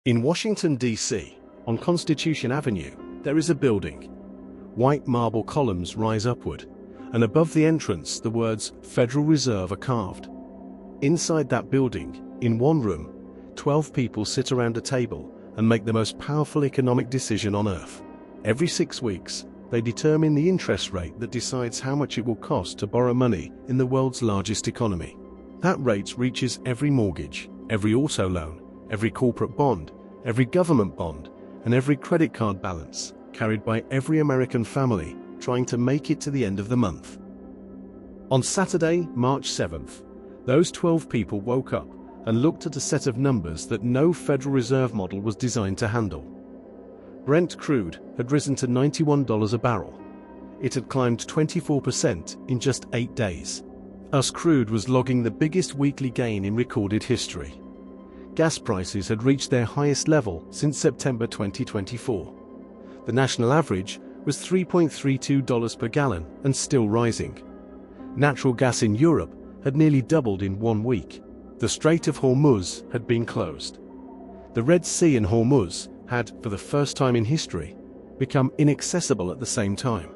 In Washington, D.C., on Constitution Avenue, there is a building. White marble columns rise upward, and above the entrance the words Federal Reserve are carved. Inside that building, in one room, 12 people sit around a table and make the most powerful economic decision on earth. Every 6 weeks, they determine the interest rate that decides how much it will cost to borrow money in the world's largest economy. That rate reaches every mortgage, every auto loan, every corporate bond, every government bond, and every credit card balance carried by every American family trying to make it to the end of the month. On Saturday, March 7th, those 12 people woke up and looked at a set of numbers that no Federal Reserve model was designed to handle. Brent crude had risen to $91 a barrel. It had climbed 24% in just 8 days. US crude was logging the biggest weekly gain in recorded history. Gas prices had reached their highest level since September 2024. The national average was $3.32 per gallon and still rising. Natural gas in Europe had nearly doubled in 1 week. The Strait of Hormuz had been closed. The Red Sea and Hormuz had, for the first time in history, become inaccessible at the same time.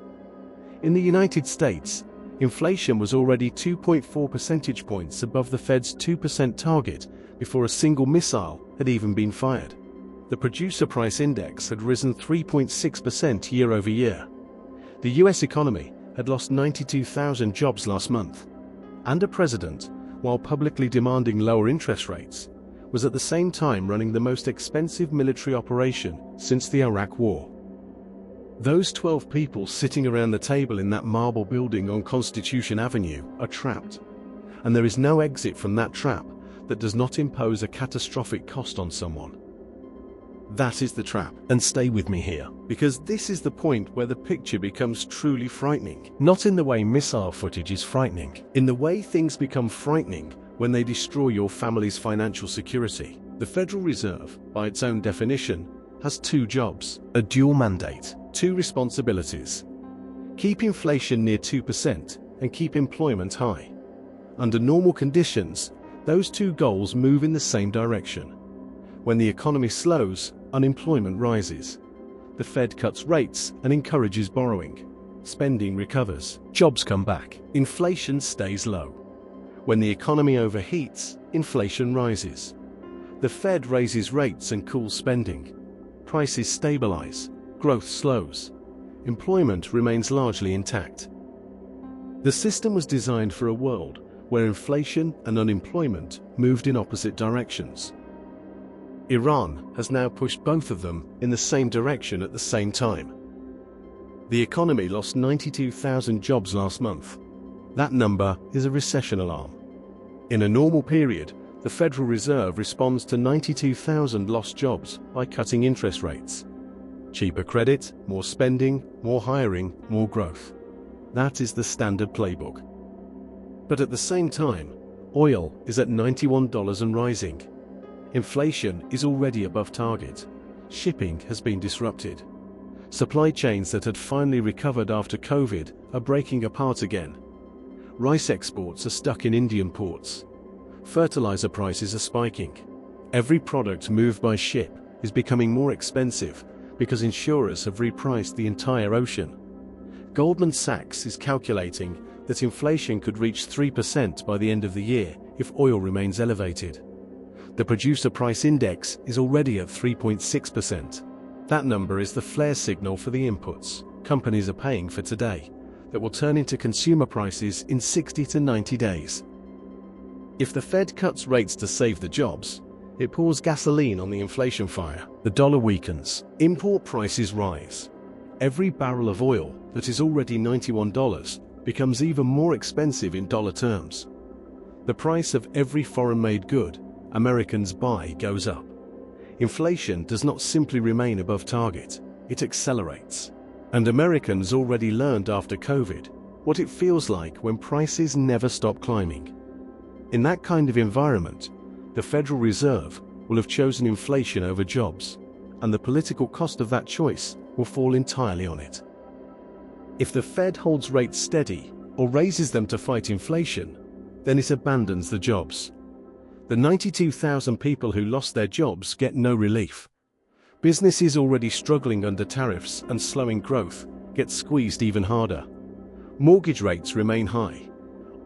In the United States, inflation was already 2.4 percentage points above the Fed's 2% target before a single missile had even been fired. The producer price index had risen 3.6% year over year. The US economy had lost 92,000 jobs last month. And a president, while publicly demanding lower interest rates, was at the same time running the most expensive military operation since the Iraq War. Those 12 people sitting around the table in that marble building on Constitution Avenue are trapped. And there is no exit from that trap that does not impose a catastrophic cost on someone. That is the trap. And stay with me here, because this is the point where the picture becomes truly frightening. Not in the way missile footage is frightening, in the way things become frightening when they destroy your family's financial security. The Federal Reserve, by its own definition, has 2 jobs, a dual mandate, 2 responsibilities. Keep inflation near 2% and keep employment high. Under normal conditions, those 2 goals move in the same direction. When the economy slows, unemployment rises. The Fed cuts rates and encourages borrowing. Spending recovers. Jobs come back. Inflation stays low. When the economy overheats, inflation rises. The Fed raises rates and cools spending. Prices stabilize. Growth slows. Employment remains largely intact. The system was designed for a world where inflation and unemployment moved in opposite directions. Iran has now pushed both of them in the same direction at the same time. The economy lost 92,000 jobs last month. That number is a recession alarm. In a normal period, the Federal Reserve responds to 92,000 lost jobs by cutting interest rates. Cheaper credit, more spending, more hiring, more growth. That is the standard playbook. But at the same time, oil is at $91 and rising. Inflation is already above target. Shipping has been disrupted. Supply chains that had finally recovered after COVID are breaking apart again. Rice exports are stuck in Indian ports. Fertilizer prices are spiking. Every product moved by ship is becoming more expensive because insurers have repriced the entire ocean. Goldman Sachs is calculating that inflation could reach 3% by the end of the year if oil remains elevated. The producer price index is already at 3.6%. That number is the flare signal for the inputs companies are paying for today that will turn into consumer prices in 60 to 90 days. If the Fed cuts rates to save the jobs, it pours gasoline on the inflation fire. The dollar weakens. Import prices rise. Every barrel of oil that is already $91 becomes even more expensive in dollar terms. The price of every foreign-made good Americans buy goes up. Inflation does not simply remain above target, it accelerates. And Americans already learned after COVID what it feels like when prices never stop climbing. In that kind of environment, the Federal Reserve will have chosen inflation over jobs, and the political cost of that choice will fall entirely on it. If the Fed holds rates steady or raises them to fight inflation, then it abandons the jobs. The 92,000 people who lost their jobs get no relief. Businesses already struggling under tariffs and slowing growth get squeezed even harder. Mortgage rates remain high.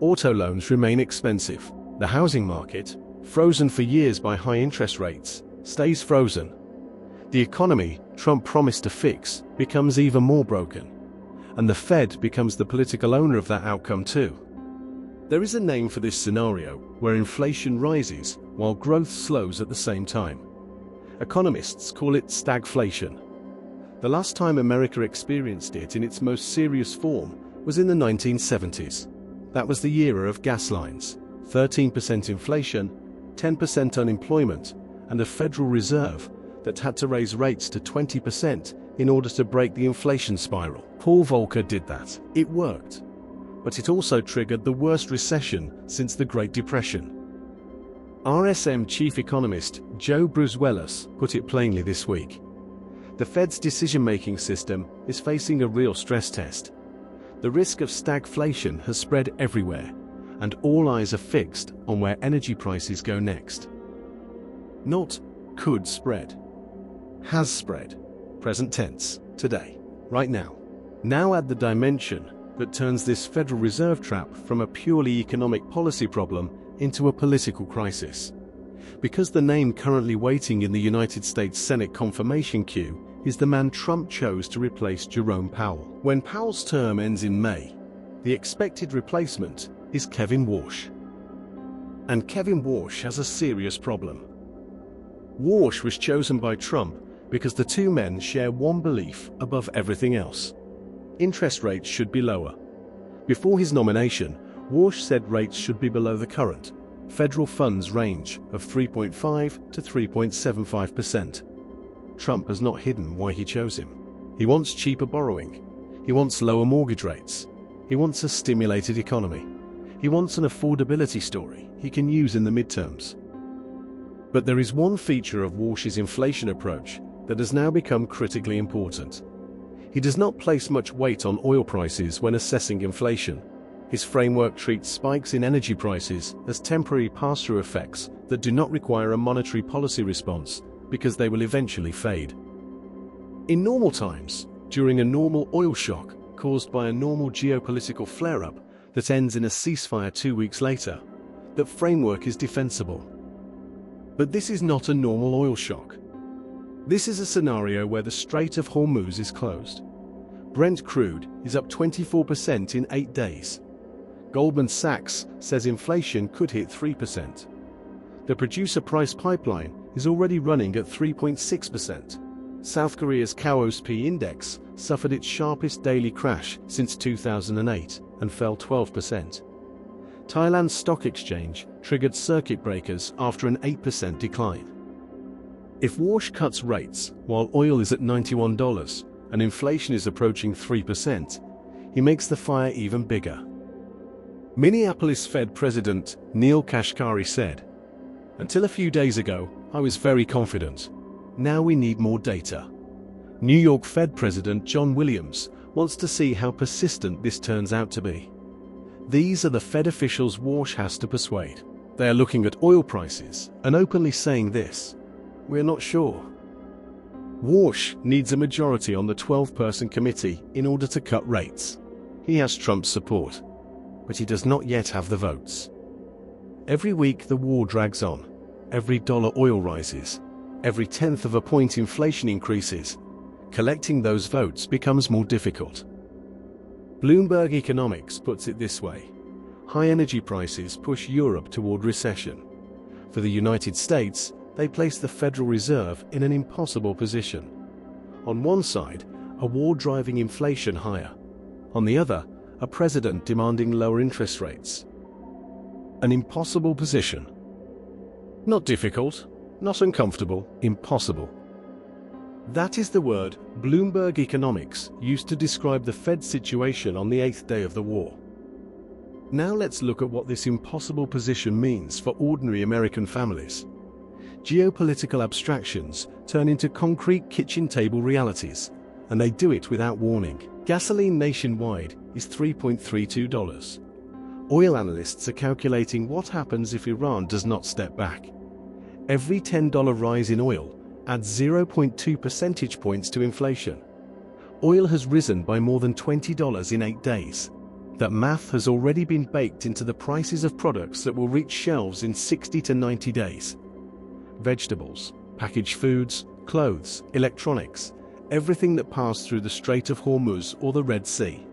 Auto loans remain expensive. The housing market, frozen for years by high interest rates, stays frozen. The economy Trump promised to fix becomes even more broken. And the Fed becomes the political owner of that outcome too. There is a name for this scenario where inflation rises while growth slows at the same time. Economists call it stagflation. The last time America experienced it in its most serious form was in the 1970s. That was the era of gas lines, 13% inflation, 10% unemployment, and a Federal Reserve that had to raise rates to 20% in order to break the inflation spiral. Paul Volcker did that. It worked. But it also triggered the worst recession since the Great Depression. RSM chief economist Joe Bruce put it plainly this week. The Fed's decision-making system is facing a real stress test. The risk of stagflation has spread everywhere, and all eyes are fixed on where energy prices go next. Not could spread. Has spread. Present tense. Today. Right now. Now add the dimension that turns this Federal Reserve trap from a purely economic policy problem into a political crisis. Because the name currently waiting in the United States Senate confirmation queue is the man Trump chose to replace Jerome Powell. When Powell's term ends in May, the expected replacement is Kevin Warsh. And Kevin Warsh has a serious problem. Warsh was chosen by Trump because the two men share one belief above everything else. Interest rates should be lower. Before his nomination, Warsh said rates should be below the current federal funds range of 3.5 to 3.75%. Trump has not hidden why he chose him. He wants cheaper borrowing. He wants lower mortgage rates. He wants a stimulated economy. He wants an affordability story he can use in the midterms. But there is one feature of Warsh's inflation approach that has now become critically important. He does not place much weight on oil prices when assessing inflation. His framework treats spikes in energy prices as temporary pass-through effects that do not require a monetary policy response because they will eventually fade. In normal times, during a normal oil shock caused by a normal geopolitical flare-up that ends in a ceasefire 2 weeks later, that framework is defensible. But this is not a normal oil shock. This is a scenario where the Strait of Hormuz is closed. Brent crude is up 24% in 8 days. Goldman Sachs says inflation could hit 3%. The producer price pipeline is already running at 3.6%. South Korea's KOSP index suffered its sharpest daily crash since 2008 and fell 12%. Thailand's stock exchange triggered circuit breakers after an 8% decline. If Warsh cuts rates while oil is at $91 and inflation is approaching 3%, he makes the fire even bigger. Minneapolis Fed President Neil Kashkari said, "Until a few days ago, I was very confident. Now we need more data." New York Fed President John Williams wants to see how persistent this turns out to be. These are the Fed officials Warsh has to persuade. They are looking at oil prices and openly saying this: "We're not sure." Warsh needs a majority on the 12-person committee in order to cut rates. He has Trump's support, but he does not yet have the votes. Every week the war drags on. Every dollar oil rises. Every tenth of a point inflation increases. Collecting those votes becomes more difficult. Bloomberg Economics puts it this way: high energy prices push Europe toward recession. For the United States, they place the Federal Reserve in an impossible position. On one side, a war driving inflation higher. On the other, a president demanding lower interest rates. An impossible position. Not difficult, not uncomfortable, impossible. That is the word Bloomberg Economics used to describe the Fed's situation on the 8th day of the war. Now let's look at what this impossible position means for ordinary American families. Geopolitical abstractions turn into concrete kitchen table realities, and they do it without warning. Gasoline nationwide is $3.32. Oil analysts are calculating what happens if Iran does not step back. Every $10 rise in oil adds 0.2 percentage points to inflation. Oil has risen by more than $20 in 8 days. That math has already been baked into the prices of products that will reach shelves in 60 to 90 days. Vegetables, packaged foods, clothes, electronics, everything that passed through the Strait of Hormuz or the Red Sea.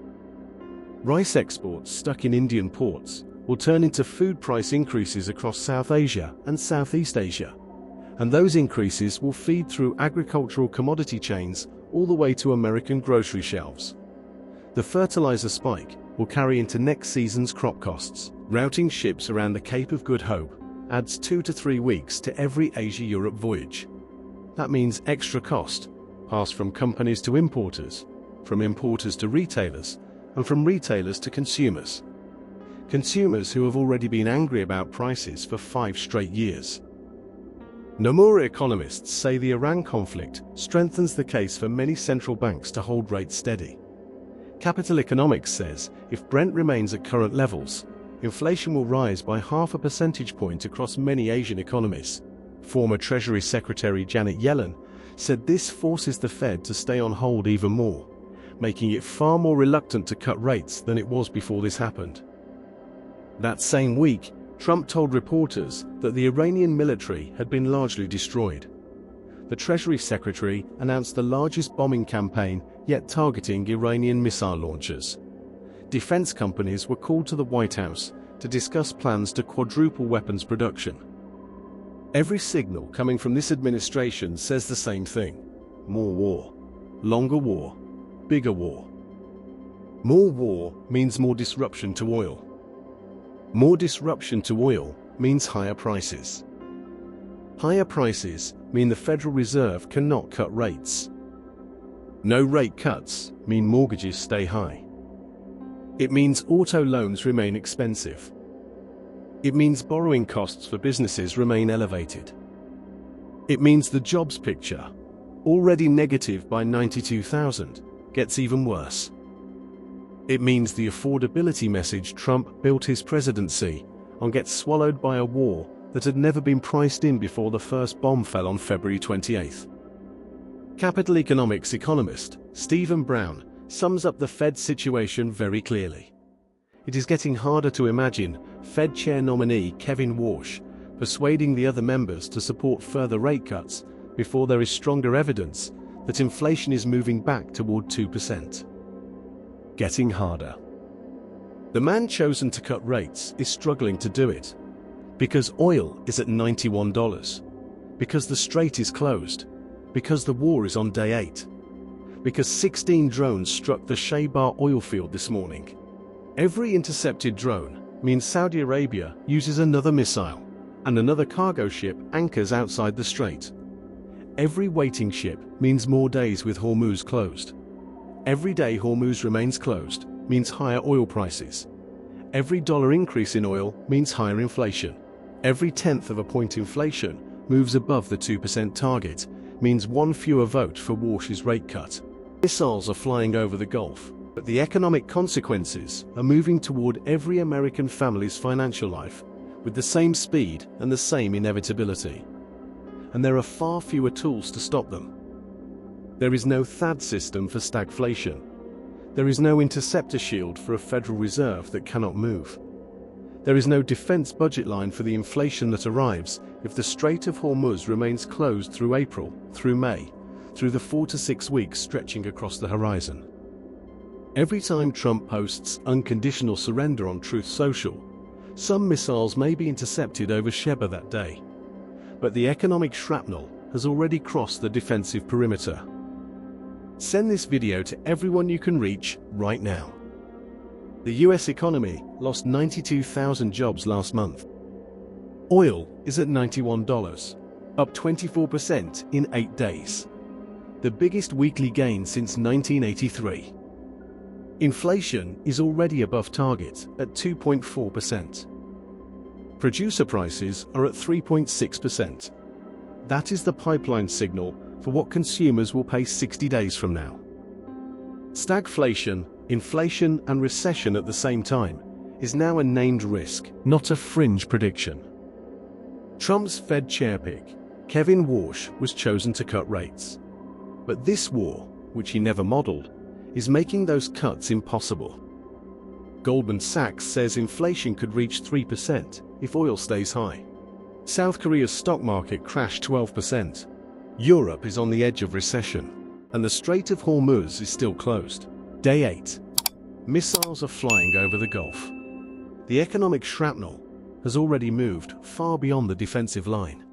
Rice exports stuck in Indian ports will turn into food price increases across South Asia and Southeast Asia. And those increases will feed through agricultural commodity chains all the way to American grocery shelves. The fertilizer spike will carry into next season's crop costs. Routing ships around the Cape of Good Hope adds 2 to 3 weeks to every Asia-Europe voyage. That means extra cost, passed from companies to importers, from importers to retailers, and from retailers to consumers. Consumers who have already been angry about prices for 5 straight years. Nomura economists say the Iran conflict strengthens the case for many central banks to hold rates steady. Capital Economics says if Brent remains at current levels, inflation will rise by 0.5 percentage point across many Asian economies. Former Treasury Secretary Janet Yellen said this forces the Fed to stay on hold even more, making it far more reluctant to cut rates than it was before this happened. That same week, Trump told reporters that the Iranian military had been largely destroyed. The Treasury Secretary announced the largest bombing campaign yet targeting Iranian missile launchers. Defense companies were called to the White House to discuss plans to quadruple weapons production. Every signal coming from this administration says the same thing: more war, longer war, bigger war. More war means more disruption to oil. More disruption to oil means higher prices. Higher prices mean the Federal Reserve cannot cut rates. No rate cuts mean mortgages stay high. It means auto loans remain expensive. It means borrowing costs for businesses remain elevated. It means the jobs picture, already negative by 92,000, gets even worse. It means the affordability message Trump built his presidency on gets swallowed by a war that had never been priced in before the first bomb fell on February 28th. Capital Economics economist Stephen Brown sums up the Fed situation very clearly. It is getting harder to imagine Fed Chair nominee Kevin Warsh persuading the other members to support further rate cuts before there is stronger evidence that inflation is moving back toward 2%. Getting harder. The man chosen to cut rates is struggling to do it because oil is at $91, because the strait is closed, because the war is on day 8, because 16 drones struck the Shaybar oil field this morning. Every intercepted drone means Saudi Arabia uses another missile, and another cargo ship anchors outside the strait. Every waiting ship means more days with Hormuz closed. Every day Hormuz remains closed means higher oil prices. Every dollar increase in oil means higher inflation. Every 1/10 of a point inflation moves above the 2% target means one fewer vote for Warsh's rate cut. Missiles are flying over the Gulf, but the economic consequences are moving toward every American family's financial life with the same speed and the same inevitability. And there are far fewer tools to stop them. There is no THAAD system for stagflation. There is no interceptor shield for a Federal Reserve that cannot move. There is no defense budget line for the inflation that arrives if the Strait of Hormuz remains closed through April, through May, through the 4 to 6 weeks stretching across the horizon. Every time Trump posts unconditional surrender on Truth Social, some missiles may be intercepted over Sheba that day. But the economic shrapnel has already crossed the defensive perimeter. Send this video to everyone you can reach right now. The US economy lost 92,000 jobs last month. Oil is at $91, up 24% in 8 days. The biggest weekly gain since 1983. Inflation is already above target at 2.4%. Producer prices are at 3.6%. That is the pipeline signal for what consumers will pay 60 days from now. Stagflation, inflation and recession at the same time is now a named risk, not a fringe prediction. Trump's Fed chairpick, Kevin Warsh, was chosen to cut rates. But this war, which he never modeled, is making those cuts impossible. Goldman Sachs says inflation could reach 3% if oil stays high. South Korea's stock market crashed 12%. Europe is on the edge of recession, and the Strait of Hormuz is still closed. Day 8. Missiles are flying over the Gulf. The economic shrapnel has already moved far beyond the defensive line.